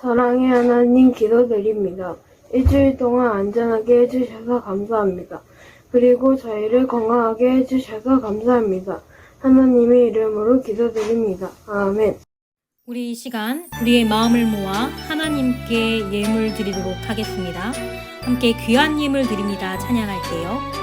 사랑의 하나님 기도드립니다. 일주일 동안 안전하게 해주셔서 감사합니다. 그리고 저희를 건강하게 해주셔서 감사합니다. 하나님의 이름으로 기도드립니다. 아멘. 우리 이 시간 우리의 마음을 모아 하나님께 예물 드리도록 하겠습니다. 함께 귀한 예물 드립니다. 찬양할게요.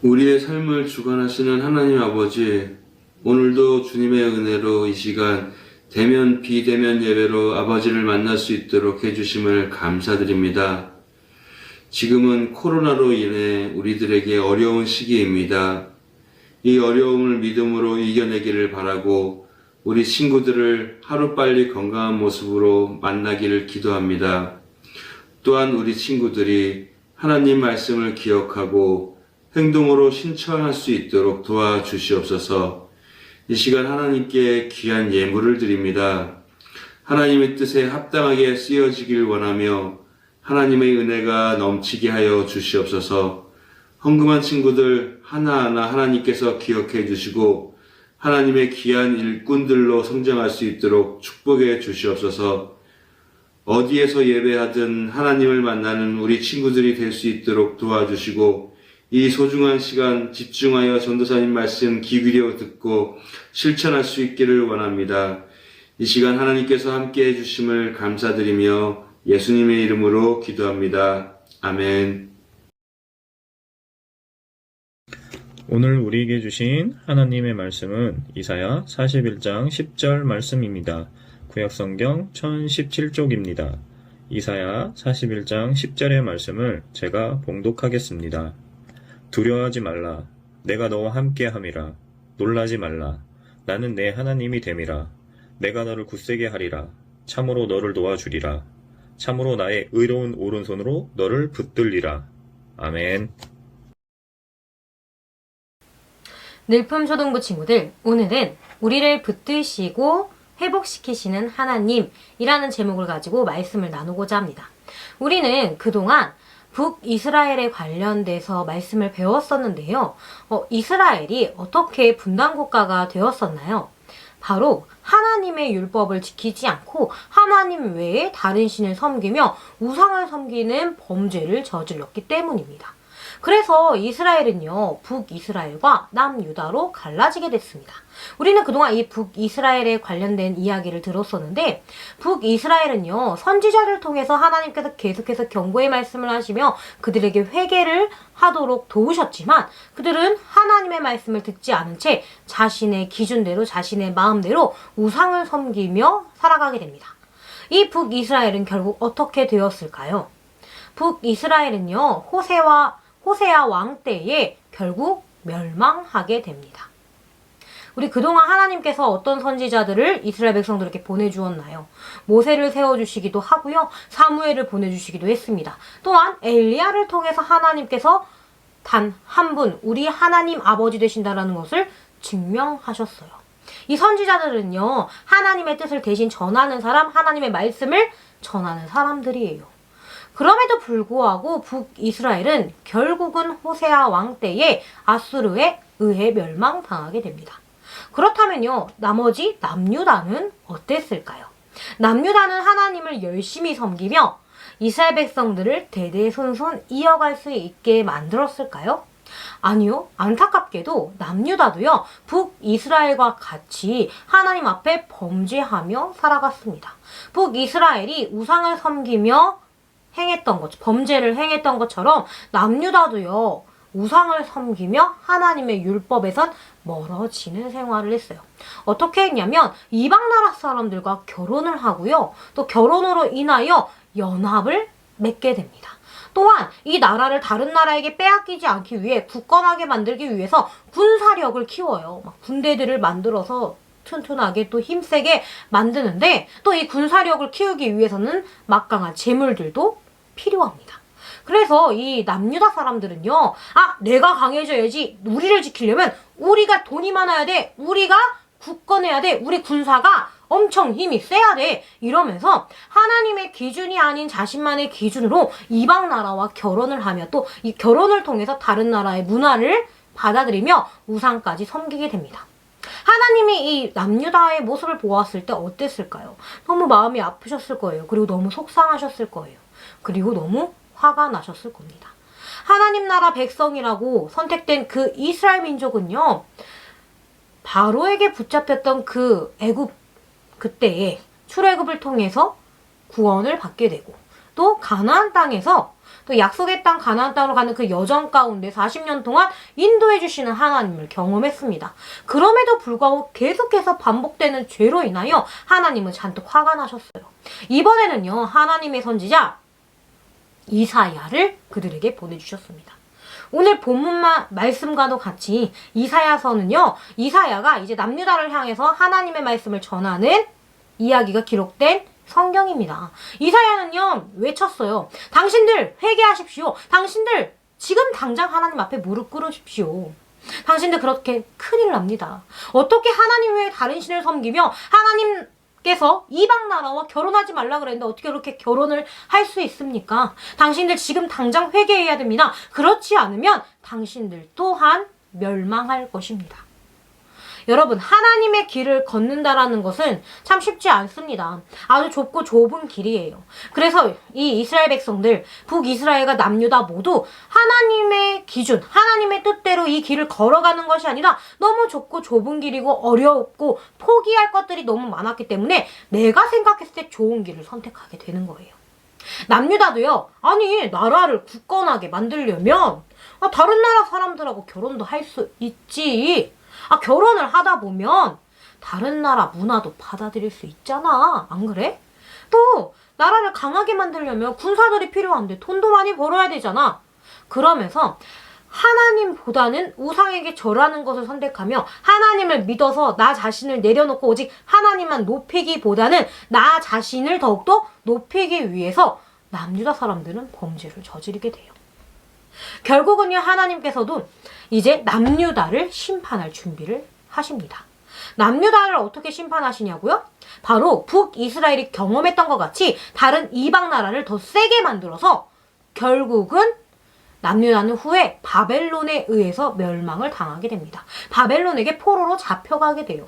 우리의 삶을 주관하시는 하나님 아버지, 오늘도 주님의 은혜로 이 시간 대면 비대면 예배로 아버지를 만날 수 있도록 해주심을 감사드립니다. 지금은 코로나로 인해 우리들에게 어려운 시기입니다. 이 어려움을 믿음으로 이겨내기를 바라고 우리 친구들을 하루빨리 건강한 모습으로 만나기를 기도합니다. 또한 우리 친구들이 하나님 말씀을 기억하고 행동으로 실천할 수 있도록 도와주시옵소서. 이 시간 하나님께 귀한 예물을 드립니다. 하나님의 뜻에 합당하게 쓰여지길 원하며 하나님의 은혜가 넘치게 하여 주시옵소서. 헌금한 친구들 하나하나 하나님께서 기억해 주시고 하나님의 귀한 일꾼들로 성장할 수 있도록 축복해 주시옵소서. 어디에서 예배하든 하나님을 만나는 우리 친구들이 될 수 있도록 도와주시고 이 소중한 시간 집중하여 전도사님 말씀 귀 기울여 듣고 실천할 수 있기를 원합니다. 이 시간 하나님께서 함께 해주심을 감사드리며 예수님의 이름으로 기도합니다. 아멘. 오늘 우리에게 주신 하나님의 말씀은 이사야 41장 10절 말씀입니다. 구약성경 1017쪽입니다. 이사야 41장 10절의 말씀을 제가 봉독하겠습니다. 두려워하지 말라. 내가 너와 함께 함이라. 놀라지 말라. 나는 내 하나님이 됨이라. 내가 너를 굳세게 하리라. 참으로 너를 도와주리라. 참으로 나의 의로운 오른손으로 너를 붙들리라. 아멘. 늘품초등부 친구들, 오늘은 우리를 붙드시고 회복시키시는 하나님이라는 제목을 가지고 말씀을 나누고자 합니다. 우리는 그동안 북이스라엘에 관련돼서 말씀을 배웠었는데요. 이스라엘이 어떻게 분단국가가 되었었나요? 바로 하나님의 율법을 지키지 않고 하나님 외에 다른 신을 섬기며 우상을 섬기는 범죄를 저질렀기 때문입니다. 그래서 이스라엘은요, 북이스라엘과 남유다로 갈라지게 됐습니다. 우리는 그동안 이 북이스라엘에 관련된 이야기를 들었었는데, 북이스라엘은요, 선지자를 통해서 하나님께서 계속해서 경고의 말씀을 하시며 그들에게 회개를 하도록 도우셨지만, 그들은 하나님의 말씀을 듣지 않은 채 자신의 기준대로, 자신의 마음대로 우상을 섬기며 살아가게 됩니다. 이 북이스라엘은 결국 어떻게 되었을까요? 북이스라엘은요, 호세아 왕 때에 결국 멸망하게 됩니다. 우리 그동안 하나님께서 어떤 선지자들을 이스라엘 백성들에게 보내주었나요? 모세를 세워주시기도 하고요. 사무엘을 보내주시기도 했습니다. 또한 엘리야를 통해서 하나님께서 단 한 분, 우리 하나님 아버지 되신다라는 것을 증명하셨어요. 이 선지자들은요, 하나님의 뜻을 대신 전하는 사람, 하나님의 말씀을 전하는 사람들이에요. 그럼에도 불구하고 북이스라엘은 결국은 호세아 왕 때에 아수르에 의해 멸망당하게 됩니다. 그렇다면요, 나머지 남유다는 어땠을까요? 남유다는 하나님을 열심히 섬기며 이스라엘 백성들을 대대손손 이어갈 수 있게 만들었을까요? 아니요. 안타깝게도 남유다도요, 북이스라엘과 같이 하나님 앞에 범죄하며 살아갔습니다. 북이스라엘이 우상을 섬기며 행했던 것, 범죄를 행했던 것처럼 남유다도요, 우상을 섬기며 하나님의 율법에선 멀어지는 생활을 했어요. 어떻게 했냐면 이방 나라 사람들과 결혼을 하고요, 또 결혼으로 인하여 연합을 맺게 됩니다. 또한 이 나라를 다른 나라에게 빼앗기지 않기 위해 굳건하게 만들기 위해서 군사력을 키워요. 막 군대들을 만들어서 튼튼하게 또 힘세게 만드는데, 또 이 군사력을 키우기 위해서는 막강한 재물들도 필요합니다. 그래서 이 남유다 사람들은요, 내가 강해져야지, 우리를 지키려면 우리가 돈이 많아야 돼, 우리가 굳건해야 돼, 우리 군사가 엄청 힘이 세야 돼, 이러면서 하나님의 기준이 아닌 자신만의 기준으로 이방 나라와 결혼을 하며 또 이 결혼을 통해서 다른 나라의 문화를 받아들이며 우상까지 섬기게 됩니다. 하나님이 이 남유다의 모습을 보았을 때 어땠을까요? 너무 마음이 아프셨을 거예요. 그리고 너무 속상하셨을 거예요. 그리고 너무 화가 나셨을 겁니다. 하나님 나라 백성이라고 선택된 그 이스라엘 민족은요, 바로에게 붙잡혔던 그 애굽, 그때의 출애굽을 통해서 구원을 받게 되고, 또 가나안 땅에서 또 약속의 땅 가나안 땅으로 가는 그 여정 가운데 40년 동안 인도해 주시는 하나님을 경험했습니다. 그럼에도 불구하고 계속해서 반복되는 죄로 인하여 하나님은 잔뜩 화가 나셨어요. 이번에는요, 하나님의 선지자 이사야를 그들에게 보내주셨습니다. 오늘 본문 말씀과도 같이 이사야서는요, 이사야가 이제 남유다를 향해서 하나님의 말씀을 전하는 이야기가 기록된 성경입니다. 이사야는요, 외쳤어요. 당신들 회개하십시오. 당신들 지금 당장 하나님 앞에 무릎 꿇으십시오. 당신들 그렇게 큰일 납니다. 어떻게 하나님 외에 다른 신을 섬기며 하나님께서 이방 나라와 결혼하지 말라 그랬는데 어떻게 그렇게 결혼을 할 수 있습니까? 당신들 지금 당장 회개해야 됩니다. 그렇지 않으면 당신들 또한 멸망할 것입니다. 여러분, 하나님의 길을 걷는다라는 것은 참 쉽지 않습니다. 아주 좁고 좁은 길이에요. 그래서 이 이스라엘 백성들, 북이스라엘과 남유다 모두 하나님의 기준, 하나님의 뜻대로 이 길을 걸어가는 것이 아니라 너무 좁고 좁은 길이고 어렵고 포기할 것들이 너무 많았기 때문에 내가 생각했을 때 좋은 길을 선택하게 되는 거예요. 남유다도요, 아니, 나라를 굳건하게 만들려면 다른 나라 사람들하고 결혼도 할 수 있지. 결혼을 하다 보면 다른 나라 문화도 받아들일 수 있잖아. 안 그래? 또 나라를 강하게 만들려면 군사들이 필요한데 돈도 많이 벌어야 되잖아. 그러면서 하나님보다는 우상에게 절하는 것을 선택하며 하나님을 믿어서 나 자신을 내려놓고 오직 하나님만 높이기보다는 나 자신을 더욱더 높이기 위해서 남유다 사람들은 범죄를 저지르게 돼요. 결국은요, 하나님께서도 이제 남유다를 심판할 준비를 하십니다. 남유다를 어떻게 심판하시냐고요? 바로 북이스라엘이 경험했던 것 같이 다른 이방 나라를 더 세게 만들어서 결국은 남유다는 후에 바벨론에 의해서 멸망을 당하게 됩니다. 바벨론에게 포로로 잡혀가게 돼요.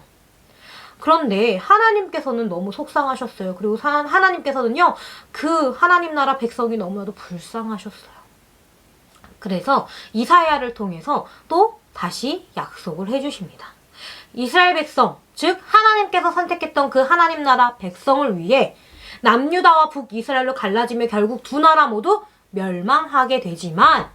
그런데 하나님께서는 너무 속상하셨어요. 그리고 하나님께서는요, 그 하나님 나라 백성이 너무나도 불쌍하셨어요. 그래서 이사야를 통해서 또 다시 약속을 해주십니다. 이스라엘 백성, 즉 하나님께서 선택했던 그 하나님 나라 백성을 위해 남유다와 북이스라엘로 갈라지며 결국 두 나라 모두 멸망하게 되지만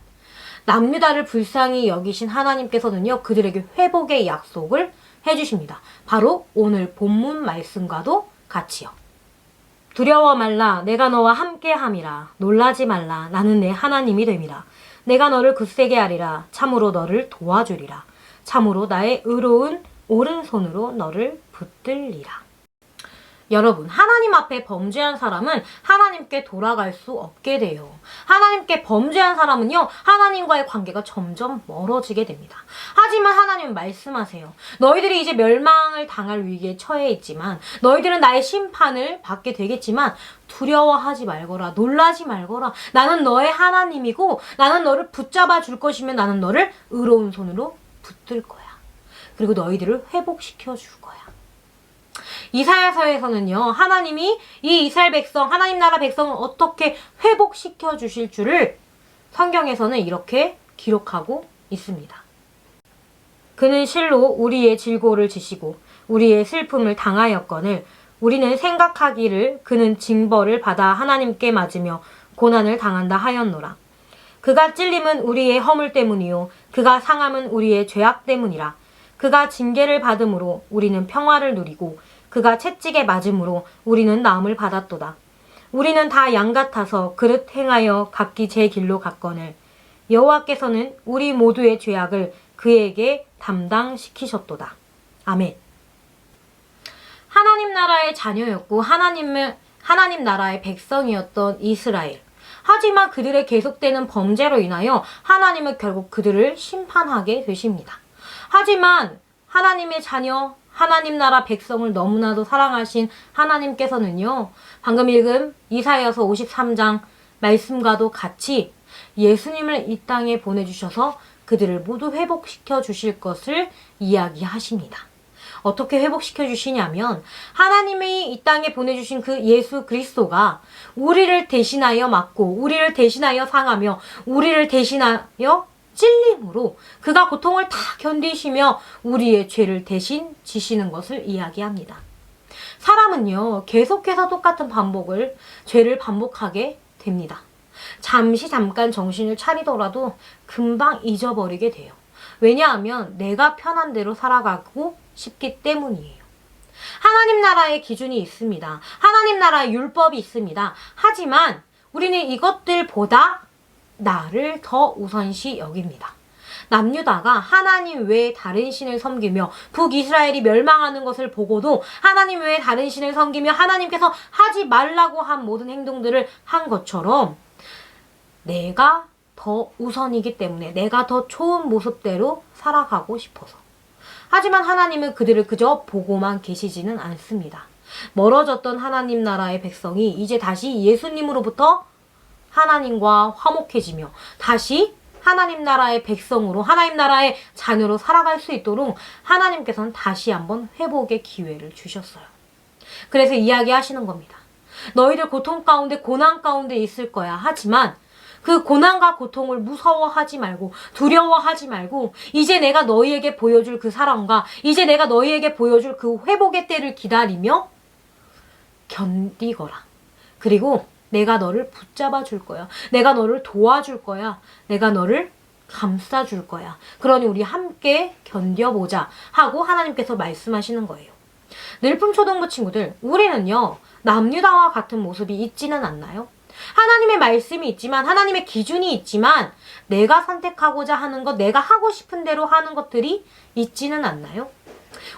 남유다를 불쌍히 여기신 하나님께서는요, 그들에게 회복의 약속을 해주십니다. 바로 오늘 본문 말씀과도 같이요. 두려워 말라, 내가 너와 함께함이라. 놀라지 말라, 나는 내 하나님이 됨이라. 내가 너를 굳세게 하리라. 참으로 너를 도와주리라. 참으로 나의 의로운 오른손으로 너를 붙들리라. 여러분, 하나님 앞에 범죄한 사람은 하나님께 돌아갈 수 없게 돼요. 하나님께 범죄한 사람은요, 하나님과의 관계가 점점 멀어지게 됩니다. 하지만 하나님은 말씀하세요. 너희들이 이제 멸망을 당할 위기에 처해 있지만, 너희들은 나의 심판을 받게 되겠지만 두려워하지 말거라, 놀라지 말거라. 나는 너의 하나님이고 나는 너를 붙잡아 줄 것이며 나는 너를 의로운 손으로 붙들 거야. 그리고 너희들을 회복시켜 줄 거야. 이사야서에서는요, 하나님이 이 이스라엘 백성, 하나님 나라 백성을 어떻게 회복시켜 주실 줄을 성경에서는 이렇게 기록하고 있습니다. 그는 실로 우리의 질고를 지시고 우리의 슬픔을 당하였거늘 우리는 생각하기를 그는 징벌을 받아 하나님께 맞으며 고난을 당한다 하였노라. 그가 찔림은 우리의 허물 때문이요 그가 상함은 우리의 죄악 때문이라. 그가 징계를 받음으로 우리는 평화를 누리고 그가 채찍에 맞음으로 우리는 나음을 받았도다. 우리는 다 양 같아서 그릇 행하여 각기 제 길로 갔거늘 여호와께서는 우리 모두의 죄악을 그에게 담당시키셨도다. 아멘. 하나님 나라의 자녀였고 하나님 나라의 백성이었던 이스라엘. 하지만 그들의 계속되는 범죄로 인하여 하나님은 결국 그들을 심판하게 되십니다. 하지만 하나님의 자녀, 하나님 나라 백성을 너무나도 사랑하신 하나님께서는요, 방금 읽은 이사야서 53장 말씀과도 같이 예수님을 이 땅에 보내주셔서 그들을 모두 회복시켜 주실 것을 이야기하십니다. 어떻게 회복시켜 주시냐면 하나님이 이 땅에 보내주신 그 예수 그리스도가 우리를 대신하여 맞고 우리를 대신하여 상하며 우리를 대신하여 찔림으로 그가 고통을 다 견디시며 우리의 죄를 대신 지시는 것을 이야기합니다. 사람은요, 계속해서 똑같은 죄를 반복하게 됩니다. 잠깐 정신을 차리더라도 금방 잊어버리게 돼요. 왜냐하면 내가 편한 대로 살아가고 싶기 때문이에요. 하나님 나라의 기준이 있습니다. 하나님 나라의 율법이 있습니다. 하지만 우리는 이것들보다 나를 더 우선시 여깁니다. 남유다가 하나님 외에 다른 신을 섬기며 북이스라엘이 멸망하는 것을 보고도 하나님 외에 다른 신을 섬기며 하나님께서 하지 말라고 한 모든 행동들을 한 것처럼 내가 더 우선이기 때문에 내가 더 좋은 모습대로 살아가고 싶어서. 하지만 하나님은 그들을 그저 보고만 계시지는 않습니다. 멀어졌던 하나님 나라의 백성이 이제 다시 예수님으로부터 하나님과 화목해지며 다시 하나님 나라의 백성으로 하나님 나라의 자녀로 살아갈 수 있도록 하나님께서는 다시 한번 회복의 기회를 주셨어요. 그래서 이야기하시는 겁니다. 너희들 고통 가운데 고난 가운데 있을 거야. 하지만 그 고난과 고통을 무서워하지 말고 두려워하지 말고 이제 내가 너희에게 보여줄 그 사랑과 이제 내가 너희에게 보여줄 그 회복의 때를 기다리며 견디거라. 그리고 내가 너를 붙잡아 줄 거야. 내가 너를 도와줄 거야. 내가 너를 감싸줄 거야. 그러니 우리 함께 견뎌보자 하고 하나님께서 말씀하시는 거예요. 늘품초등부 친구들, 우리는요, 남유다와 같은 모습이 있지는 않나요? 하나님의 말씀이 있지만 하나님의 기준이 있지만 내가 선택하고자 하는 것, 내가 하고 싶은 대로 하는 것들이 있지는 않나요?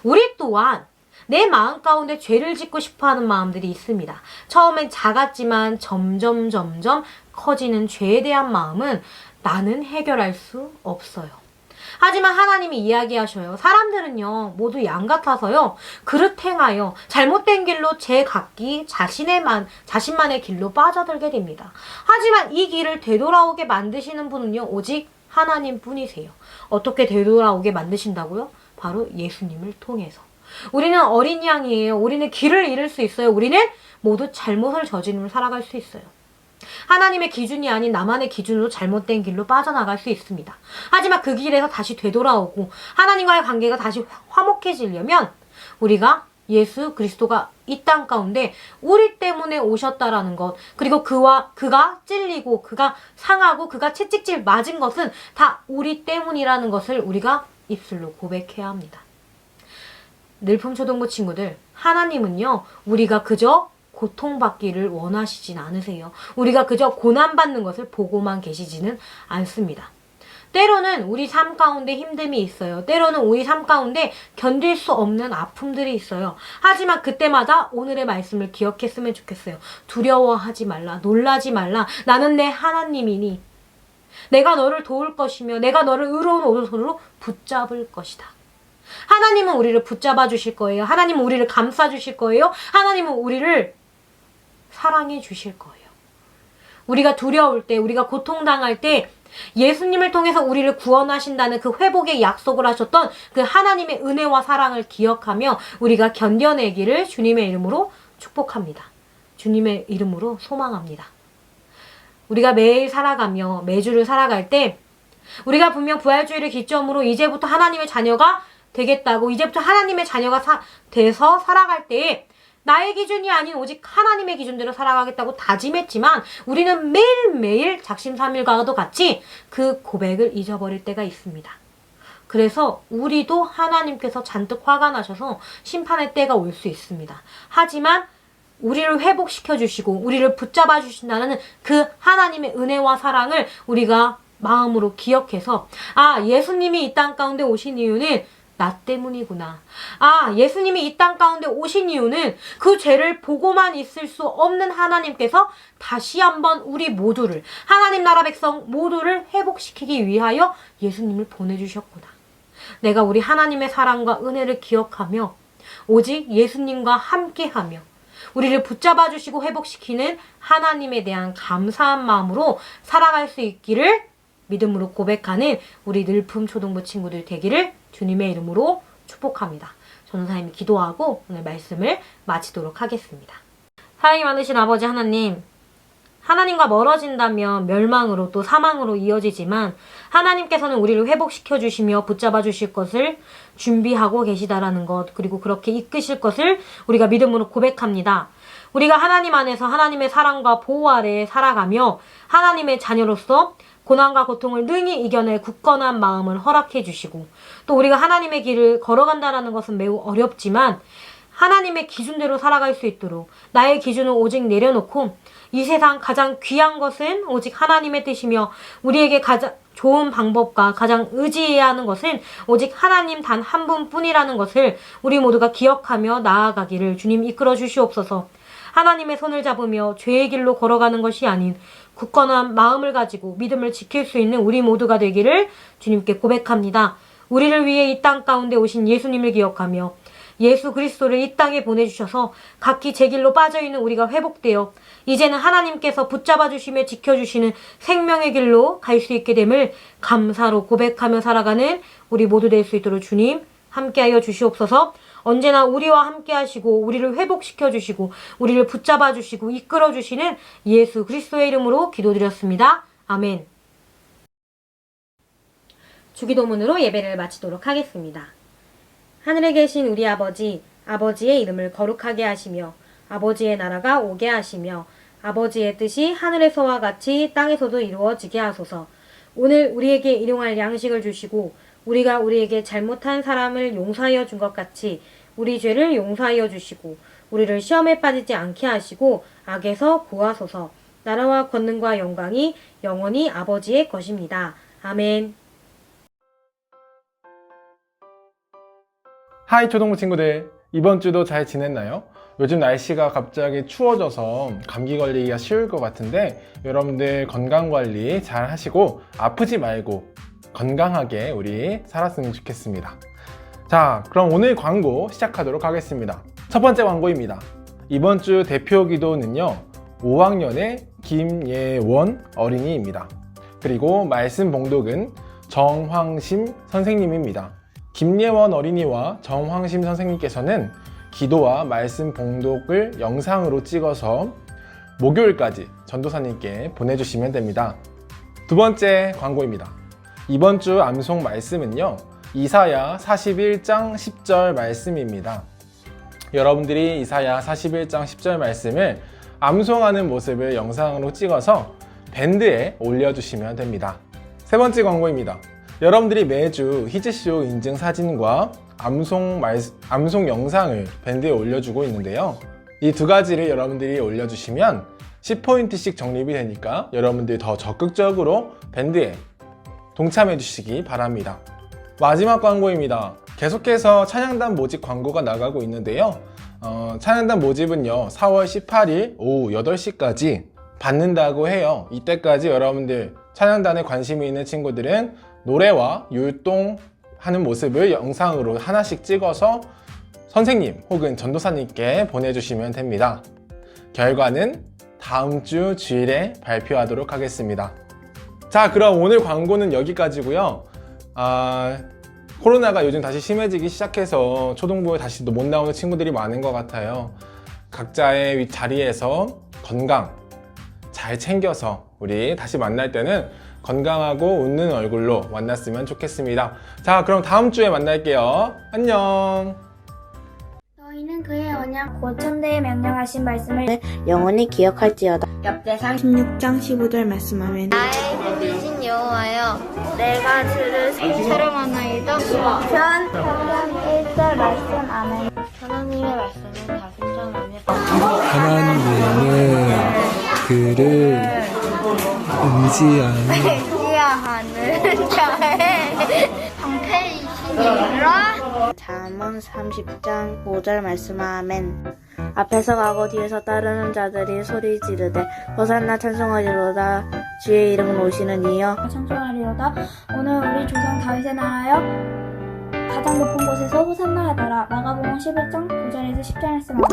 우리 또한 내 마음 가운데 죄를 짓고 싶어하는 마음들이 있습니다. 처음엔 작았지만 점점 커지는 죄에 대한 마음은 나는 해결할 수 없어요. 하지만 하나님이 이야기하셔요. 사람들은요, 모두 양 같아서요, 그릇 행하여 잘못된 길로 제각기 자신만의 길로 빠져들게 됩니다. 하지만 이 길을 되돌아오게 만드시는 분은요, 오직 하나님 뿐이세요. 어떻게 되돌아오게 만드신다고요? 바로 예수님을 통해서. 우리는 어린 양이에요. 우리는 길을 잃을 수 있어요. 우리는 모두 잘못을 저지르며 살아갈 수 있어요. 하나님의 기준이 아닌 나만의 기준으로 잘못된 길로 빠져나갈 수 있습니다. 하지만 그 길에서 다시 되돌아오고 하나님과의 관계가 다시 화목해지려면 우리가 예수 그리스도가 이 땅 가운데 우리 때문에 오셨다라는 것, 그리고 그가 찔리고 그가 상하고 그가 채찍질 맞은 것은 다 우리 때문이라는 것을 우리가 입술로 고백해야 합니다. 늘품초등부 친구들, 하나님은요, 우리가 그저 고통받기를 원하시진 않으세요. 우리가 그저 고난받는 것을 보고만 계시지는 않습니다. 때로는 우리 삶 가운데 힘듦이 있어요. 때로는 우리 삶 가운데 견딜 수 없는 아픔들이 있어요. 하지만 그때마다 오늘의 말씀을 기억했으면 좋겠어요. 두려워하지 말라, 놀라지 말라. 나는 내 하나님이니 내가 너를 도울 것이며 내가 너를 의로운 오른손으로 붙잡을 것이다. 하나님은 우리를 붙잡아 주실 거예요. 하나님은 우리를 감싸 주실 거예요. 하나님은 우리를 사랑해 주실 거예요. 우리가 두려울 때, 우리가 고통당할 때 예수님을 통해서 우리를 구원하신다는 그 회복의 약속을 하셨던 그 하나님의 은혜와 사랑을 기억하며 우리가 견뎌내기를 주님의 이름으로 축복합니다. 주님의 이름으로 소망합니다. 우리가 매일 살아가며 매주를 살아갈 때 우리가 분명 부활주의를 기점으로 이제부터 하나님의 자녀가 되겠다고, 이제부터 하나님의 자녀가 돼서 살아갈 때에 나의 기준이 아닌 오직 하나님의 기준대로 살아가겠다고 다짐했지만 우리는 매일매일 작심삼일과도 같이 그 고백을 잊어버릴 때가 있습니다. 그래서 우리도 하나님께서 잔뜩 화가 나셔서 심판의 때가 올 수 있습니다. 하지만 우리를 회복시켜 주시고 우리를 붙잡아 주신다는 그 하나님의 은혜와 사랑을 우리가 마음으로 기억해서, 아, 예수님이 이 땅 가운데 오신 이유는 나 때문이구나. 아, 예수님이 이 땅 가운데 오신 이유는 그 죄를 보고만 있을 수 없는 하나님께서 다시 한번 우리 모두를, 하나님 나라 백성 모두를 회복시키기 위하여 예수님을 보내주셨구나. 내가 우리 하나님의 사랑과 은혜를 기억하며 오직 예수님과 함께하며 우리를 붙잡아 주시고 회복시키는 하나님에 대한 감사한 마음으로 살아갈 수 있기를 믿음으로 고백하는 우리 늘품 초등부 친구들 되기를 주님의 이름으로 축복합니다. 전도사님이 기도하고 오늘 말씀을 마치도록 하겠습니다. 사랑이 많으신 아버지 하나님, 하나님과 멀어진다면 멸망으로 또 사망으로 이어지지만 하나님께서는 우리를 회복시켜 주시며 붙잡아 주실 것을 준비하고 계시다라는 것, 그리고 그렇게 이끄실 것을 우리가 믿음으로 고백합니다. 우리가 하나님 안에서 하나님의 사랑과 보호 아래에 살아가며 하나님의 자녀로서 고난과 고통을 능히 이겨낼 굳건한 마음을 허락해 주시고, 또 우리가 하나님의 길을 걸어간다는 것은 매우 어렵지만 하나님의 기준대로 살아갈 수 있도록 나의 기준을 오직 내려놓고 이 세상 가장 귀한 것은 오직 하나님의 뜻이며 우리에게 가장 좋은 방법과 가장 의지해야 하는 것은 오직 하나님 단 한 분뿐이라는 것을 우리 모두가 기억하며 나아가기를 주님 이끌어 주시옵소서. 하나님의 손을 잡으며 죄의 길로 걸어가는 것이 아닌 굳건한 마음을 가지고 믿음을 지킬 수 있는 우리 모두가 되기를 주님께 고백합니다. 우리를 위해 이 땅 가운데 오신 예수님을 기억하며 예수 그리스도를 이 땅에 보내주셔서 각기 제 길로 빠져있는 우리가 회복되어 이제는 하나님께서 붙잡아 주시며 지켜주시는 생명의 길로 갈 수 있게 됨을 감사로 고백하며 살아가는 우리 모두 될 수 있도록 주님 함께하여 주시옵소서. 언제나 우리와 함께 하시고 우리를 회복시켜 주시고 우리를 붙잡아 주시고 이끌어 주시는 예수 그리스도의 이름으로 기도드렸습니다. 아멘. 주기도문으로 예배를 마치도록 하겠습니다. 하늘에 계신 우리 아버지, 아버지의 이름을 거룩하게 하시며 아버지의 나라가 오게 하시며 아버지의 뜻이 하늘에서와 같이 땅에서도 이루어지게 하소서. 오늘 우리에게 일용할 양식을 주시고 우리가 우리에게 잘못한 사람을 용서하여 준 것 같이 우리 죄를 용서하여 주시고 우리를 시험에 빠지지 않게 하시고 악에서 구하소서. 나라와 권능과 영광이 영원히 아버지의 것입니다. 아멘. 하이 초등부 친구들, 이번 주도 잘 지냈나요? 요즘 날씨가 갑자기 추워져서 감기 걸리기가 쉬울 것 같은데 여러분들 건강관리 잘 하시고 아프지 말고 건강하게 우리 살았으면 좋겠습니다. 자, 그럼 오늘 광고 시작하도록 하겠습니다. 첫 번째 광고입니다. 이번 주 대표 기도는요, 5학년의 김예원 어린이입니다. 그리고 말씀 봉독은 정황심 선생님입니다. 김예원 어린이와 정황심 선생님께서는 기도와 말씀 봉독을 영상으로 찍어서 목요일까지 전도사님께 보내주시면 됩니다. 두 번째 광고입니다. 이번 주 암송 말씀은요, 이사야 41장 10절 말씀입니다. 여러분들이 이사야 41장 10절 말씀을 암송하는 모습을 영상으로 찍어서 밴드에 올려주시면 됩니다. 세 번째 광고입니다. 여러분들이 매주 히즈쇼 인증 사진과 암송 영상을 밴드에 올려주고 있는데요. 이 두 가지를 여러분들이 올려주시면 10포인트씩 적립이 되니까 여러분들이 더 적극적으로 밴드에 동참해 주시기 바랍니다. 마지막 광고입니다. 계속해서 찬양단 모집 광고가 나가고 있는데요. 찬양단 모집은요, 4월 18일 오후 8시까지 받는다고 해요. 이때까지 여러분들 찬양단에 관심이 있는 친구들은 노래와 율동하는 모습을 영상으로 하나씩 찍어서 선생님 혹은 전도사님께 보내주시면 됩니다. 결과는 다음 주 주일에 발표하도록 하겠습니다. 자, 그럼 오늘 광고는 여기까지고요. 코로나가 요즘 다시 심해지기 시작해서 초등부에 다시 못 나오는 친구들이 많은 것 같아요. 각자의 자리에서 건강 잘 챙겨서 우리 다시 만날 때는 건강하고 웃는 얼굴로 만났으면 좋겠습니다. 자, 그럼 다음 주에 만날게요. 안녕. 너희는 그의 언약 고천대에 명령하신 말씀을 영원히 기억할지어다. 역대상 16장 15절 말씀하면 나의 대신 여호와여 내가 주를 사랑하나이다. 시편 1절 말씀 아멘. 하나님의 말씀은 다순전하며 하나님은 그를 응지하는 지하하는 자의 방패이시니라. 잠언 30장 5절 말씀하면 앞에서 가고 뒤에서 따르는 자들이 소리 지르되 호산나 찬송하리로다. 주의 이름은 오시는 이여 찬송하리로다. 오늘 우리 조상 다윗의 나라여 가장 높은 곳에서 호산나 하더라. 마가복음 11장 9절에서 10절 말씀 아멘.